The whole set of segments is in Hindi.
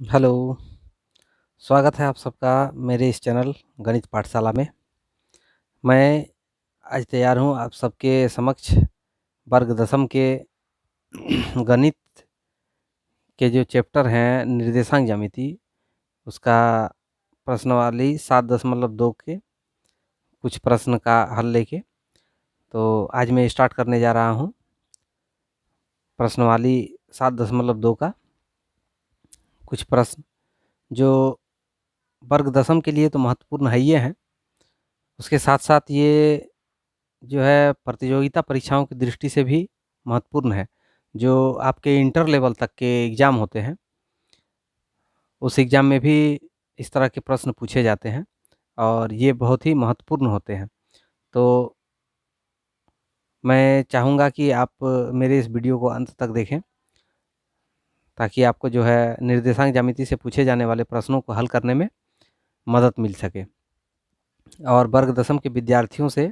हेलो, स्वागत है आप सबका मेरे इस चैनल गणित पाठशाला में। मैं आज तैयार हूँ आप सबके समक्ष वर्ग दसम के गणित के जो चैप्टर हैं निर्देशांक ज्यामिति, उसका प्रश्नावली 7.2 के कुछ प्रश्न का हल लेके तो आज मैं स्टार्ट करने जा रहा हूँ प्रश्नावली 7.2 का कुछ प्रश्न जो वर्ग दसम के लिए तो महत्वपूर्ण है ही हैं। उसके साथ साथ ये जो है प्रतियोगिता परीक्षाओं की दृष्टि से भी महत्वपूर्ण है। जो आपके इंटर लेवल तक के एग्ज़ाम होते हैं, उस एग्ज़ाम में भी इस तरह के प्रश्न पूछे जाते हैं और ये बहुत ही महत्वपूर्ण होते हैं। तो मैं चाहूँगा कि आप मेरे इस वीडियो को अंत तक देखें, ताकि आपको जो है निर्देशांक ज्यामिति से पूछे जाने वाले प्रश्नों को हल करने में मदद मिल सके। और वर्ग दसम के विद्यार्थियों से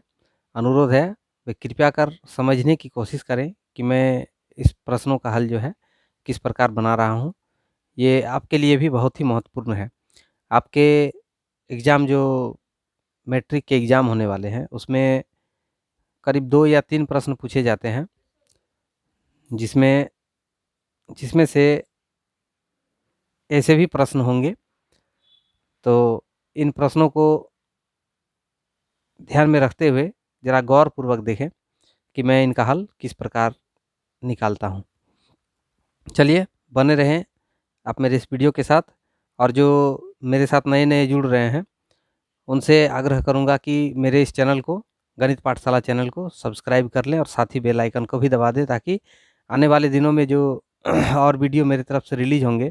अनुरोध है, वे कृपया कर समझने की कोशिश करें कि मैं इस प्रश्नों का हल जो है किस प्रकार बना रहा हूँ। ये आपके लिए भी बहुत ही महत्वपूर्ण है। आपके एग्ज़ाम जो मैट्रिक के एग्ज़ाम होने वाले हैं, उसमें करीब 2 या 3 प्रश्न पूछे जाते हैं, जिसमें जिसमें से ऐसे भी प्रश्न होंगे। तो इन प्रश्नों को ध्यान में रखते हुए ज़रा गौरपूर्वक देखें कि मैं इनका हल किस प्रकार निकालता हूँ। चलिए बने रहें आप मेरे इस वीडियो के साथ। और जो मेरे साथ नए-नए जुड़ रहे हैं, उनसे आग्रह करूँगा कि मेरे इस चैनल को, गणित पाठशाला चैनल को सब्सक्राइब कर लें और साथ ही बेल आइकन को भी दबा दें, ताकि आने वाले दिनों में जो और वीडियो मेरी तरफ से रिलीज़ होंगे,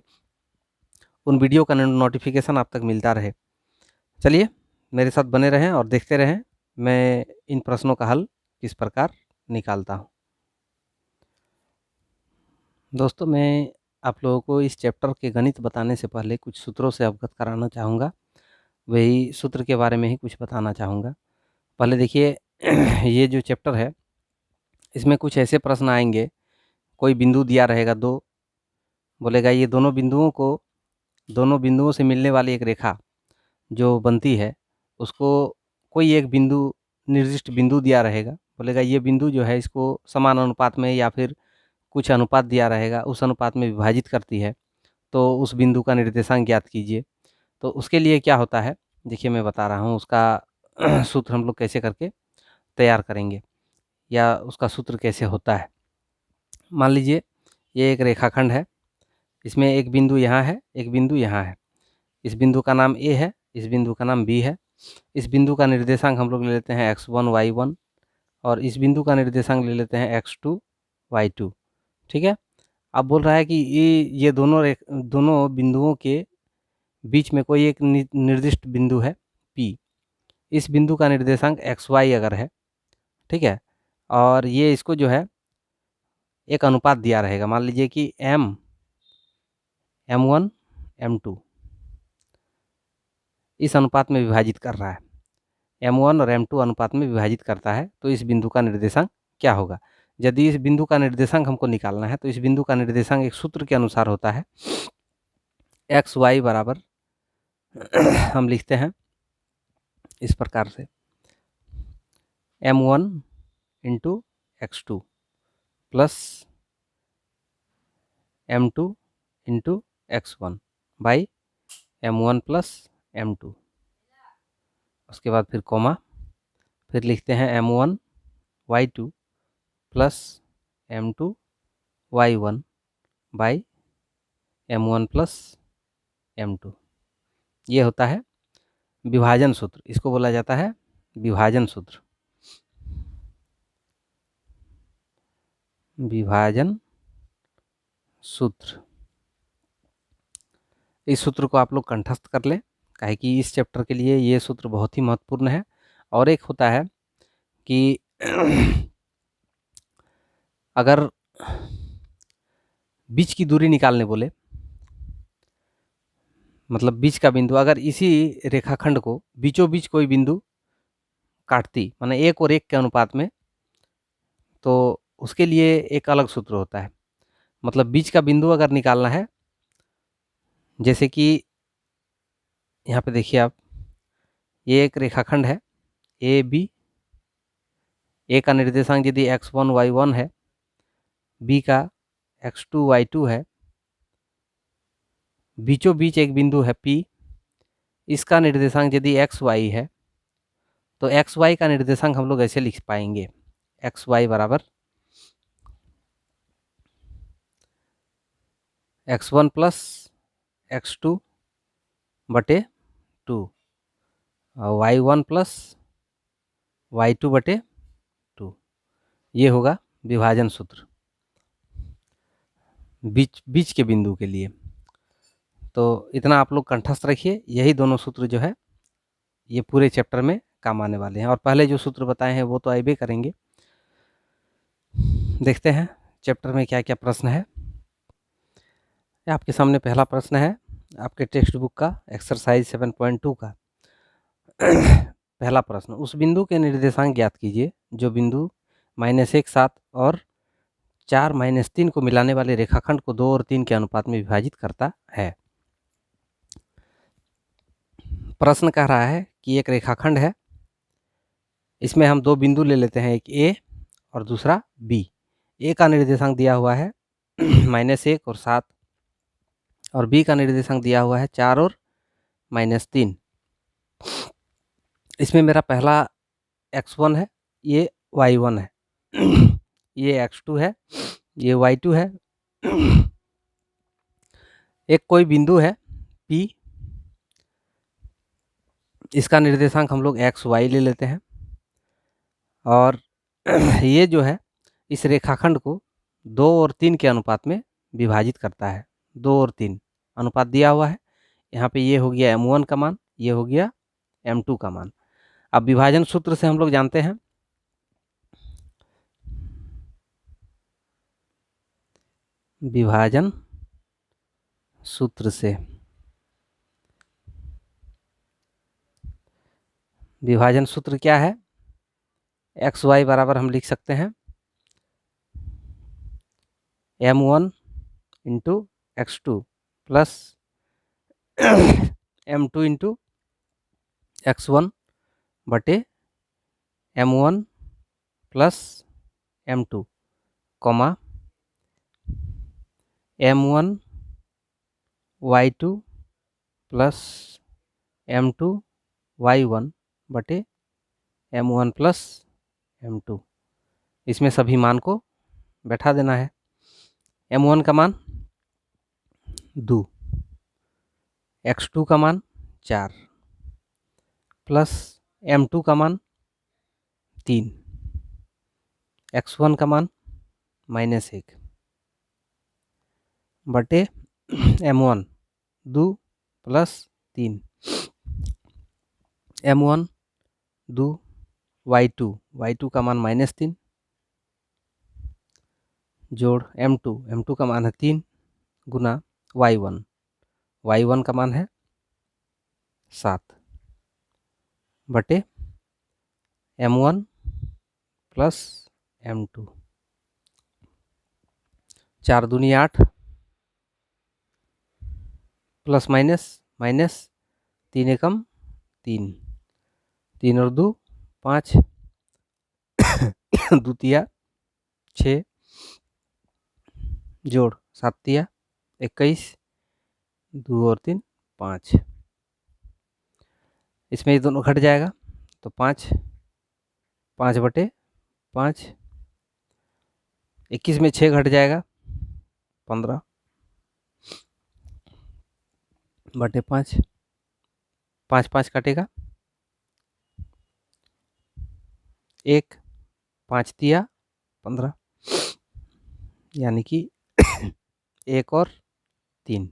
उन वीडियो का नोटिफिकेशन आप तक मिलता रहे। चलिए मेरे साथ बने रहें और देखते रहें मैं इन प्रश्नों का हल किस प्रकार निकालता हूँ। दोस्तों, मैं आप लोगों को इस चैप्टर के गणित बताने से पहले कुछ सूत्रों से अवगत कराना चाहूँगा। वही सूत्र के बारे में ही कुछ बताना चाहूँगा। पहले देखिए ये जो चैप्टर है, इसमें कुछ ऐसे प्रश्न आएँगे, कोई बिंदु दिया रहेगा 2, बोलेगा ये दोनों बिंदुओं से मिलने वाली एक रेखा जो बनती है, उसको कोई एक बिंदु, निर्दिष्ट बिंदु दिया रहेगा। बोलेगा ये बिंदु जो है इसको समान अनुपात में या फिर कुछ अनुपात दिया रहेगा, उस अनुपात में विभाजित करती है, तो उस बिंदु का निर्देशांक ज्ञात कीजिए। तो उसके लिए क्या होता है, देखिए मैं बता रहा हूँ उसका सूत्र हम लोग कैसे करके तैयार करेंगे या उसका सूत्र कैसे होता है। मान लीजिए ये एक रेखाखंड है, इसमें एक बिंदु यहाँ है, एक बिंदु यहाँ है। इस बिंदु का नाम ए है, इस बिंदु का नाम बी है। इस बिंदु का निर्देशांक हम लोग ले लेते हैं x1 y1 और इस बिंदु का निर्देशांक ले लेते हैं x2 y2। ठीक है। अब बोल रहा है कि ये दोनों बिंदुओं के बीच में कोई एक निर्दिष्ट बिंदु है P। इस बिंदु का निर्देशांक xy अगर है, ठीक है, और ये इसको जो है एक अनुपात दिया रहेगा। मान लीजिए कि m1 m2 इस अनुपात में विभाजित कर रहा है, m1 और m2 अनुपात में विभाजित करता है, तो इस बिंदु का निर्देशांक क्या होगा। यदि इस बिंदु का निर्देशांक हमको निकालना है, तो इस बिंदु का निर्देशांक एक सूत्र के अनुसार होता है, एक्स वाई बराबर हम लिखते हैं इस प्रकार से, m1 into x2 plus m2 into x1 by m1 plus m2। उसके बाद फिर कोमा, फिर लिखते हैं m1 y2 plus m2 y1 by m1 plus m2। ये होता है विभाजन सूत्र, इसको बोला जाता है विभाजन सूत्र। विभाजन सूत्र, इस सूत्र को आप लोग कंठस्थ कर लें, काहे कि इस चैप्टर के लिए ये सूत्र बहुत ही महत्वपूर्ण है। और एक होता है कि अगर बीच की दूरी निकालने बोले, मतलब बीच का बिंदु, अगर इसी रेखाखंड को बीचों बीच कोई बिंदु काटती, माने एक और एक के अनुपात में, तो उसके लिए एक अलग सूत्र होता है। मतलब बीच का बिंदु अगर निकालना है, जैसे कि यहाँ पे देखिए आप, ये एक रेखाखंड है ए बी। ए का निर्देशांक यदि x1 y1 है, बी का x2 y2 है, बीचों बीच एक बिंदु है P, इसका निर्देशांक यदि एक्स वाई है, तो एक्स वाई का निर्देशांक हम लोग ऐसे लिख पाएंगे, एक्स वाई बराबर x1 प्लस x2 बटे 2 और y1 प्लस y2 बटे 2। ये होगा विभाजन सूत्र बीच के बिंदु के लिए। तो इतना आप लोग कंठस्थ रखिए, यही दोनों सूत्र जो है ये पूरे चैप्टर में काम आने वाले हैं। और पहले जो सूत्र बताए हैं वो तो आइबे करेंगे। देखते हैं चैप्टर में क्या क्या प्रश्न है। आपके सामने पहला प्रश्न है आपके टेक्स्ट बुक का एक्सरसाइज 7.2 का। पहला प्रश्न, उस बिंदु के निर्देशांक ज्ञात कीजिए जो बिंदु -1 7 और 4 -3 को मिलाने वाले रेखाखंड को 2 और 3 के अनुपात में विभाजित करता है। प्रश्न कह रहा है कि एक रेखाखंड है, इसमें हम दो बिंदु ले लेते हैं, एक ए और दूसरा बी। ए का निर्देशांक दिया हुआ है -1 और 7 और बी का निर्देशांक दिया हुआ है 4 और -3। इसमें मेरा पहला x1 है, ये y1 है, ये x2 है, ये y2 है। एक कोई बिंदु है P, इसका निर्देशांक हम लोग एक्स वाई ले लेते हैं और ये जो है इस रेखाखंड को 2 और 3 के अनुपात में विभाजित करता है। 2 और 3 अनुपात दिया हुआ है। यहाँ पे ये हो गया m1 का मान, ये हो गया m2 का मान। अब विभाजन सूत्र से हम लोग जानते हैं, विभाजन सूत्र से विभाजन सूत्र क्या है, एक्स वाई बराबर हम लिख सकते हैं m1 into x2 plus m2 into x1 बटे m1 plus m2 comma m1 y2 plus m2 y1 बटे m1 प्लस m2। इसमें सभी मान को बैठा देना है। m1 का मान 2, x2 का मान 4 प्लस m2 का मान 3, x1 का मान -1 बटे m1 2 प्लस 3, m1 2 y2 का मान -3 जोड़ m2 का मान है 3 गुना y1 का मान है 7 बटे m1 प्लस m2। 4 दूनी 8 प्लस माइनस 3 एकम 3, 3 और 2 5, 2 तिया 6 जोड़ 7 तिया 21, 2 और 3 5। इसमें ये दोनों घट जाएगा तो 5 बटे 5, 21 में 6 घट जाएगा 15 बटे 5, 5 कटेगा 1, 5 तिया 15, यानी कि 1 और 3।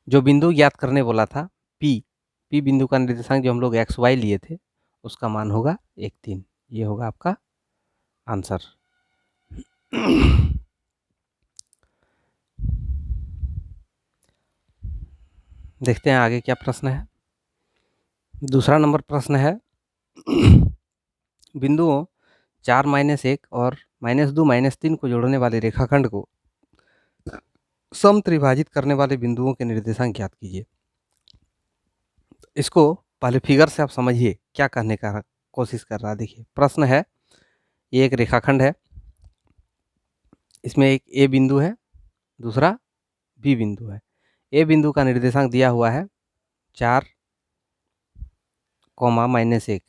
जो बिंदु ज्ञात करने बोला था P बिंदु का निर्देशांक जो हम लोग एक्स वाई लिए थे उसका मान होगा 1 3। ये होगा आपका आंसर। देखते हैं आगे क्या प्रश्न है। दूसरा नंबर प्रश्न है, बिंदुओं 4 -1 और -2 -3 को जोड़ने वाले रेखाखंड को समत्रिभाजित करने वाले बिंदुओं के निर्देशांक ज्ञात कीजिए। इसको पहले फिगर से आप समझिए क्या कहने का कोशिश कर रहा है। देखिए प्रश्न है, ये एक रेखाखंड है, इसमें एक ए बिंदु है, दूसरा बी बिंदु है। ए बिंदु का निर्देशांक दिया हुआ है 4, -1।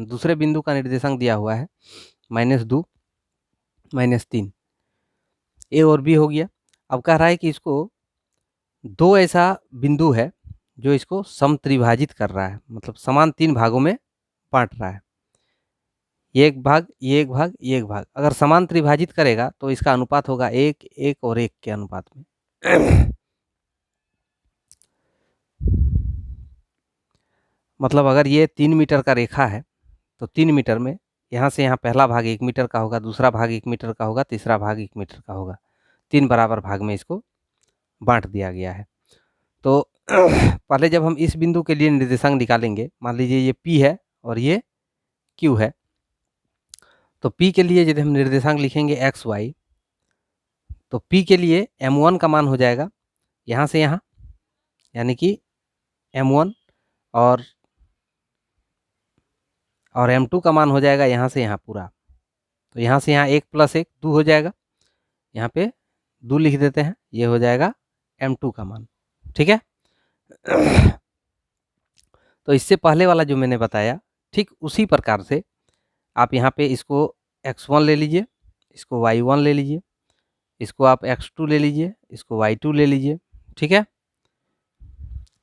दूसरे बिंदु का निर्देशांक दिया हुआ है -2, -3। ए और बी हो गया। अब कह रहा है कि इसको दो ऐसा बिंदु है जो इसको समत्रिभाजित कर रहा है, मतलब समान 3 भागों में बांट रहा है। ये एक भाग, ये एक भाग, ये एक भाग। अगर समान त्रिभाजित करेगा तो इसका अनुपात होगा 1, 1 और 1 के अनुपात में। मतलब अगर ये 3 मीटर का रेखा है तो 3 मीटर में यहाँ से यहाँ पहला भाग 1 मीटर का होगा, दूसरा भाग 1 मीटर का होगा, तीसरा भाग 1 मीटर का होगा। 3 बराबर भाग में इसको बांट दिया गया है। तो पहले जब हम इस बिंदु के लिए निर्देशांक निकालेंगे, मान लीजिए ये P है और ये Q है, तो P के लिए यदि हम निर्देशांक लिखेंगे x, y, तो P के लिए m1 का मान हो जाएगा यहाँ से यहाँ, यानी कि m1, और m2 का मान हो जाएगा यहाँ से यहाँ पूरा। तो यहाँ से यहाँ 1 + 1 2 हो जाएगा, यहाँ पे 2 लिख देते हैं, ये हो जाएगा m2 का मान। ठीक है। तो इससे पहले वाला जो मैंने बताया, ठीक उसी प्रकार से आप यहाँ पे इसको x1 ले लीजिए, इसको y1 ले लीजिए, इसको आप x2 ले लीजिए, इसको y2 ले लीजिए। ठीक है।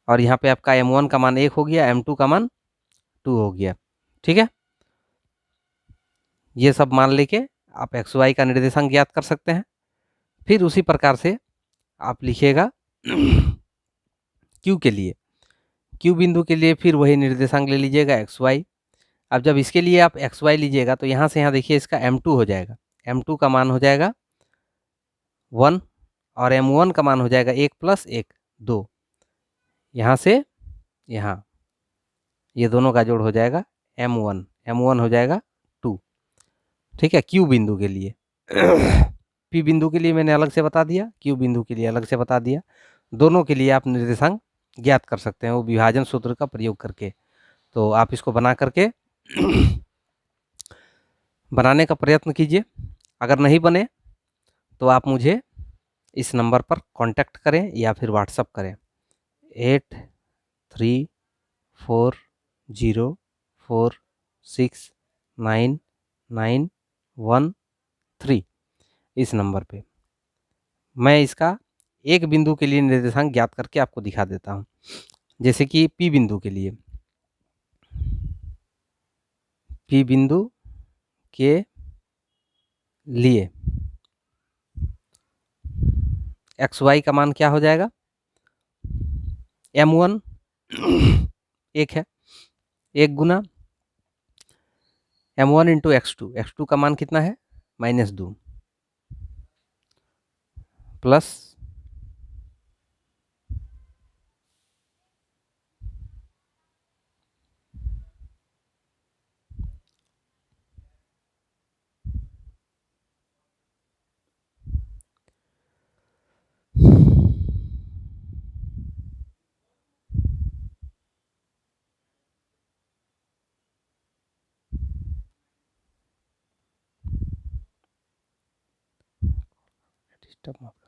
और यहाँ पे आपका m1 का मान 1 हो गया, m2 का मान 2 हो गया। ठीक है। ये सब मान लेके आप एक्स वाई का निर्देशांक ज्ञात कर सकते हैं। फिर उसी प्रकार से आप लिखिएगा क्यू के लिए, क्यू बिंदु के लिए फिर वही निर्देशांक ले लीजिएगा एक्स वाई। अब जब इसके लिए आप एक्स वाई लीजिएगा तो यहाँ से यहाँ देखिए इसका m2 हो जाएगा, m2 का मान हो जाएगा 1, और m1 का मान हो जाएगा 1 + 1 2। यहाँ से यहाँ ये दोनों का जोड़ हो जाएगा m1, m1 हो जाएगा 2। ठीक है, क्यू बिंदु के लिए। पी बिंदु के लिए मैंने अलग से बता दिया, क्यू बिंदु के लिए अलग से बता दिया। दोनों के लिए आप निर्देशांक ज्ञात कर सकते हैं वो विभाजन सूत्र का प्रयोग करके। तो आप इसको बना करके बनाने का प्रयत्न कीजिए। अगर नहीं बने तो आप मुझे इस नंबर पर कांटेक्ट करें या फिर व्हाट्सअप करें 8340469913, इस नंबर पे मैं इसका एक बिंदु के लिए निर्देशांक ज्ञात करके आपको दिखा देता हूँ। जैसे कि पी बिंदु के लिए, पी बिंदु के लिए एक्स वाई का मान क्या हो जाएगा, m1 1 है, 1 गुना m1 इंटू x2, x2 का मान कितना है -2, प्लस डिस्टर्ब मत करो।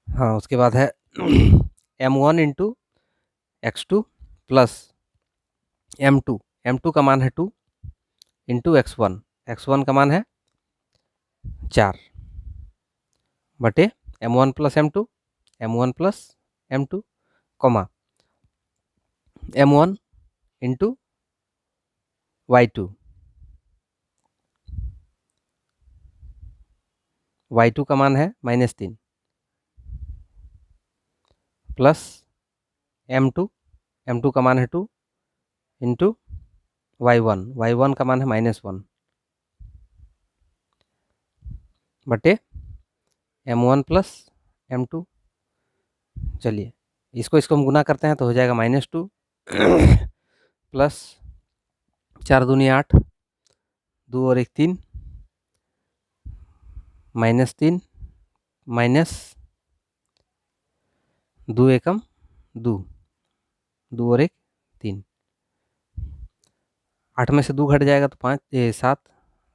हाँ, उसके बाद है m1 into x2 plus m2, m2 का मान है 2 इंटू x1, x1 का मान है 4 बटे m1 + m2, m1 + m2, comma m1 into y2, y2 का मान है -3, प्लस m2, m2 का मान है 2 इंटू y1, y1 का मान है -1 बटे m1 प्लस m2। चलिए इसको हम गुना करते हैं तो हो जाएगा -2 प्लस 4 दूनी 8, 2 और 1 3, -3 माइनस 2 एकम 2, 2 और 1 3, 8 में से 2 घट जाएगा तो 5 7,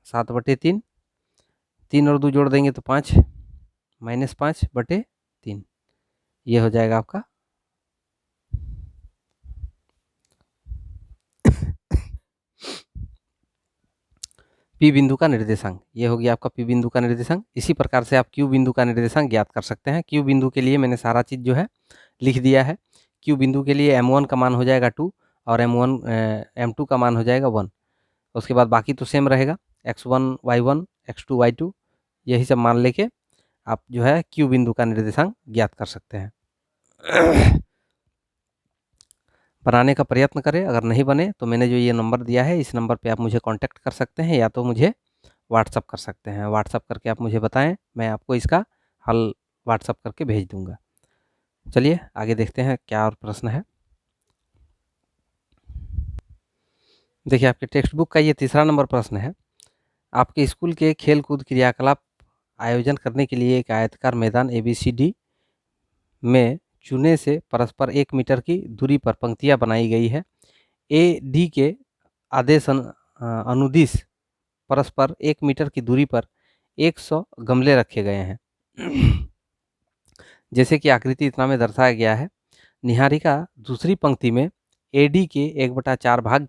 7/3, 3 और 2 जोड़ देंगे तो 5, -5/3, ये हो जाएगा आपका पी बिंदु का निर्देशांक। ये हो गया आपका पी बिंदु का निर्देशांक। इसी प्रकार से आप क्यू बिंदु का निर्देशांक ज्ञात कर सकते हैं। क्यू बिंदु के लिए मैंने सारा चीज़ जो है लिख दिया है। क्यू बिंदु के लिए m1 का मान हो जाएगा 2 और m2 का मान हो जाएगा 1। उसके बाद बाकी तो सेम रहेगा, x1 y1 x2 y2, यही सब मान लेके आप जो है क्यू बिंदु का निर्देशांक ज्ञात कर सकते हैं। बनाने का प्रयत्न करें, अगर नहीं बने तो मैंने जो ये नंबर दिया है इस नंबर पे आप मुझे कांटेक्ट कर सकते हैं या तो मुझे व्हाट्सअप कर सकते हैं। व्हाट्सअप करके आप मुझे बताएं, मैं आपको इसका हल व्हाट्सअप करके भेज दूंगा। चलिए आगे देखते हैं क्या और प्रश्न है। देखिए आपके टेक्स्ट बुक का ये तीसरा नंबर प्रश्न है। आपके स्कूल के खेल कूद क्रियाकलाप आयोजन करने के लिए एक आयताकार मैदान ABCD में चुने से परस्पर 1 मीटर की दूरी पर पंक्तियां बनाई गई है। AD के आदेश अनुदिश परस्पर 1 मीटर की दूरी पर 100 गमले रखे गए हैं। जैसे कि आकृति इतना में दर्शाया गया है। निहारिका दूसरी पंक्ति में AD के 1/4 भाग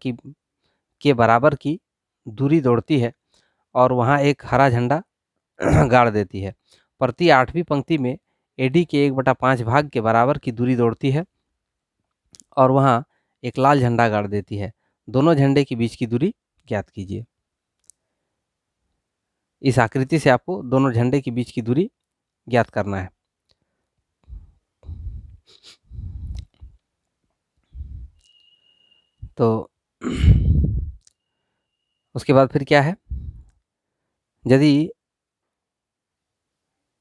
के बराबर की दूरी दौड़ती है और वहाँ एक हरा झंडा गाड़ देती है। प्रति 8वीं पंक्ति में AD के 1/5 भाग के बराबर की दूरी दौड़ती है और वहाँ एक लाल झंडा गाड़ देती है। दोनों झंडे के बीच की दूरी ज्ञात कीजिए। इस आकृति से आपको दोनों झंडे के बीच की दूरी ज्ञात करना है। तो उसके बाद फिर क्या है, यदि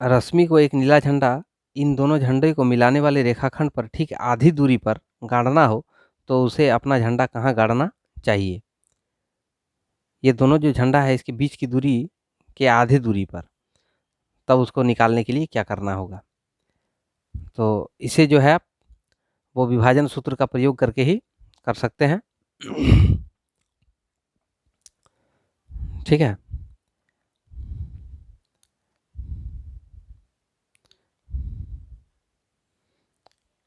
रश्मि को एक नीला झंडा इन दोनों झंडे को मिलाने वाले रेखाखंड पर ठीक आधी दूरी पर गाड़ना हो तो उसे अपना झंडा कहाँ गाड़ना चाहिए। ये दोनों जो झंडा है इसके बीच की दूरी के आधी दूरी पर, तब उसको निकालने के लिए क्या करना होगा। तो इसे जो है आप वो विभाजन सूत्र का प्रयोग करके ही कर सकते हैं। ठीक है,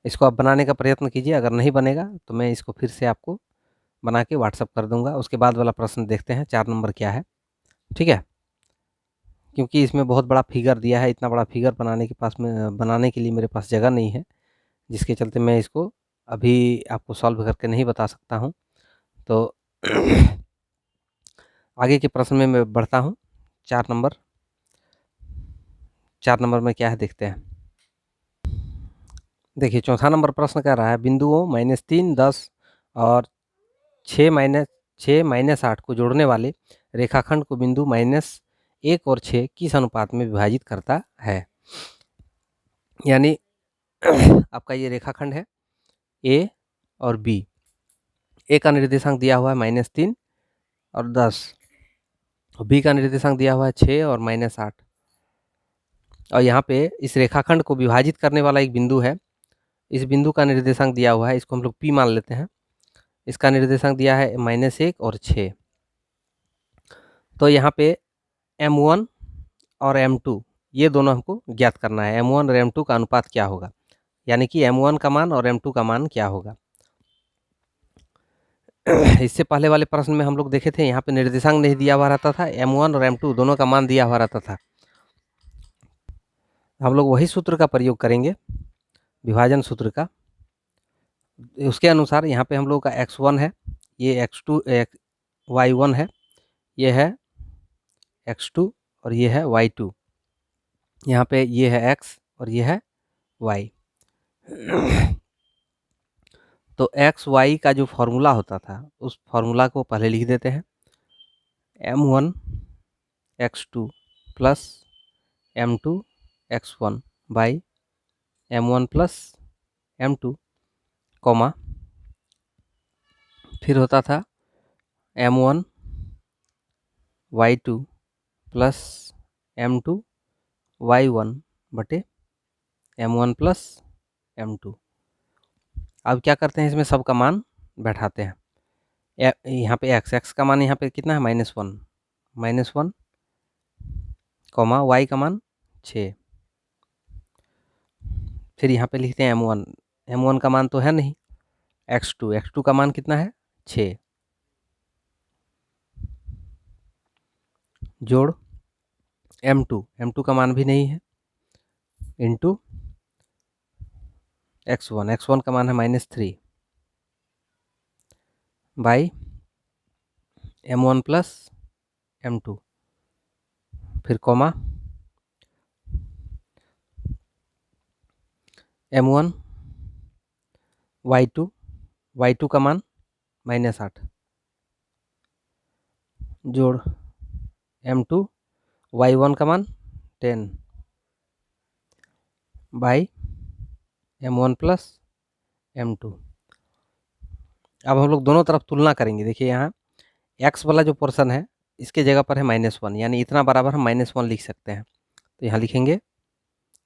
इसको आप बनाने का प्रयत्न कीजिए। अगर नहीं बनेगा तो मैं इसको फिर से आपको बना के व्हाट्सअप कर दूंगा। उसके बाद वाला प्रश्न देखते हैं 4 नंबर क्या है। ठीक है, क्योंकि इसमें बहुत बड़ा फिगर दिया है, इतना बड़ा फिगर बनाने के लिए मेरे पास जगह नहीं है, जिसके चलते मैं इसको अभी आपको सॉल्व करके नहीं बता सकता हूँ। तो आगे के प्रश्न में मैं बढ़ता हूँ। 4 नंबर में क्या है देखते हैं। देखिए चौथा नंबर प्रश्न कह रहा है बिंदुओं -3, 10 और 6 -8 को जोड़ने वाले रेखाखंड को बिंदु -1 और 6 किस अनुपात में विभाजित करता है। यानी आपका ये रेखाखंड है A और B। A का निर्देशांक दिया हुआ है -3 और 10, और B का निर्देशांक दिया हुआ है 6 और -8। और यहाँ पे इस रेखाखंड को विभाजित करने वाला एक बिंदु है। इस बिंदु का निर्देशांक दिया हुआ है, इसको हम लोग P मान लेते हैं। इसका निर्देशांक दिया है -1 और 6। तो यहाँ पे M1 और M2 ये दोनों हमको ज्ञात करना है। M1 और M2 का अनुपात क्या होगा, यानी कि M1 का मान और M2 का मान क्या होगा। इससे पहले वाले प्रश्न में हम लोग देखे थे, यहाँ पे निर्देशांक नहीं दिया हुआ रहता था, M1 और M2 दोनों का मान दिया हुआ रहता था। हम लोग वही सूत्र का प्रयोग करेंगे, विभाजन सूत्र का। उसके अनुसार यहाँ पे हम लोग का x1 है, ये x2 y1 है, ये है x2 और ये है y2। यहाँ पे ये है x और ये है y। तो एक्स वाई का जो फॉर्मूला होता था उस फॉर्मूला को पहले लिख देते हैं। m1 x2 plus m2 x1 by m1 plus m2 comma फिर होता था m1 y2 plus m2 y1 बटे m1 प्लस m2। अब क्या करते हैं, इसमें सब का मान बैठाते हैं। यहाँ पे x का मान यहाँ पे कितना है, -1 कॉमा y का मान 6। फिर यहाँ पे लिखते हैं m1 का मान तो है नहीं, x2 का मान कितना है 6 जोड़ m2 का मान भी नहीं है इंटू x1 का मान है -3 बाई m1 प्लस m2 फिर कॉमा m1 y2 का मान -8 जोड़ m2 y1 का मान 10 बाई m1 प्लस m2। अब हम लोग दोनों तरफ तुलना करेंगे। देखिए यहाँ x वाला जो पोर्शन है इसके जगह पर है -1, यानी इतना बराबर हम -1 लिख सकते हैं। तो यहाँ लिखेंगे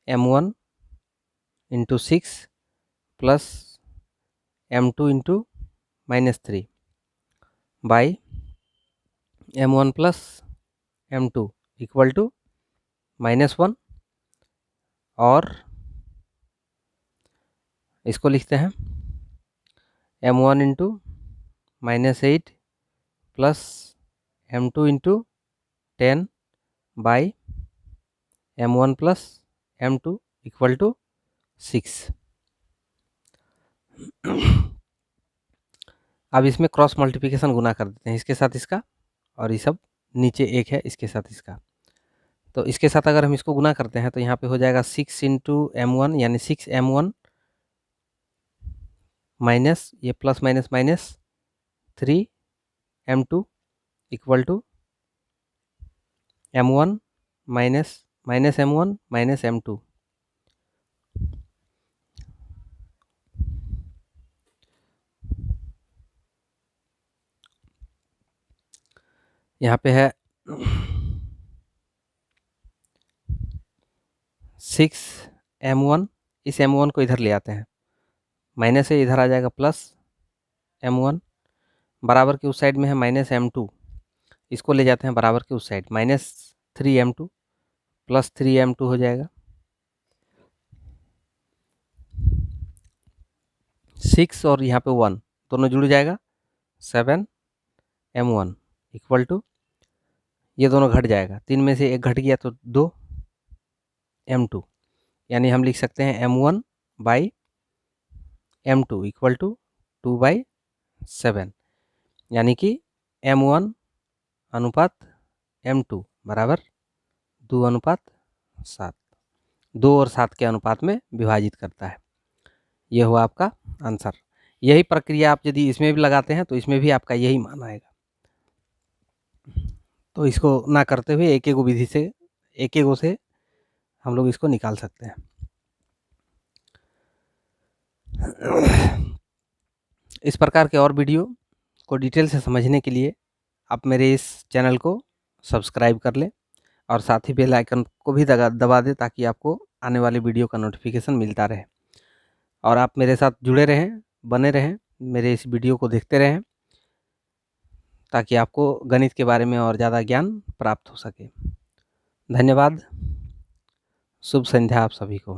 m1 into 6 plus m2 into -3 by m1 plus m2 equal to -1, और इसको लिखते हैं m1 into -8 plus m2 into 10 by m1 plus m2 equal to 6। अब इसमें क्रॉस मल्टीप्लिकेशन गुना कर देते हैं, इसके साथ इसका, और ये सब नीचे एक है इसके साथ इसका। तो इसके साथ अगर हम इसको गुना करते हैं तो यहाँ पे हो जाएगा 6 इंटू m1 यानी 6m1 माइनस ये plus minus minus 3m2 equal to m1 minus m1 minus m2। यहाँ पे है 6m1, इस m1 को इधर ले आते हैं, माइनस से इधर आ जाएगा प्लस m1, बराबर के उस साइड में है -m2, इसको ले जाते हैं बराबर के उस साइड, -3m2 प्लस 3m2 हो जाएगा 6 और यहाँ पे 1 दोनों जुड़ जाएगा 7m1 इक्वल टू, ये दोनों घट जाएगा, 3 में से एक घट गया तो 2m2, यानी हम लिख सकते हैं m1 by m2 equal to 2/7, यानी कि m1 अनुपात m2 बराबर 2:7, 2 और 7 के अनुपात में विभाजित करता है। यह हुआ आपका आंसर। यही प्रक्रिया आप यदि इसमें भी लगाते हैं तो इसमें भी आपका यही मान आएगा। तो इसको ना करते हुए एक विधि से, एक से हम लोग इसको निकाल सकते हैं। इस प्रकार के और वीडियो को डिटेल से समझने के लिए आप मेरे इस चैनल को सब्सक्राइब कर लें और साथ ही बेल आइकन को भी दबा दें ताकि आपको आने वाले वीडियो का नोटिफिकेशन मिलता रहे, और आप मेरे साथ जुड़े रहें, बने रहें, मेरे इस वीडियो को देखते रहें ताकि आपको गणित के बारे में और ज़्यादा ज्ञान प्राप्त हो सके। धन्यवाद। शुभ संध्या आप सभी को।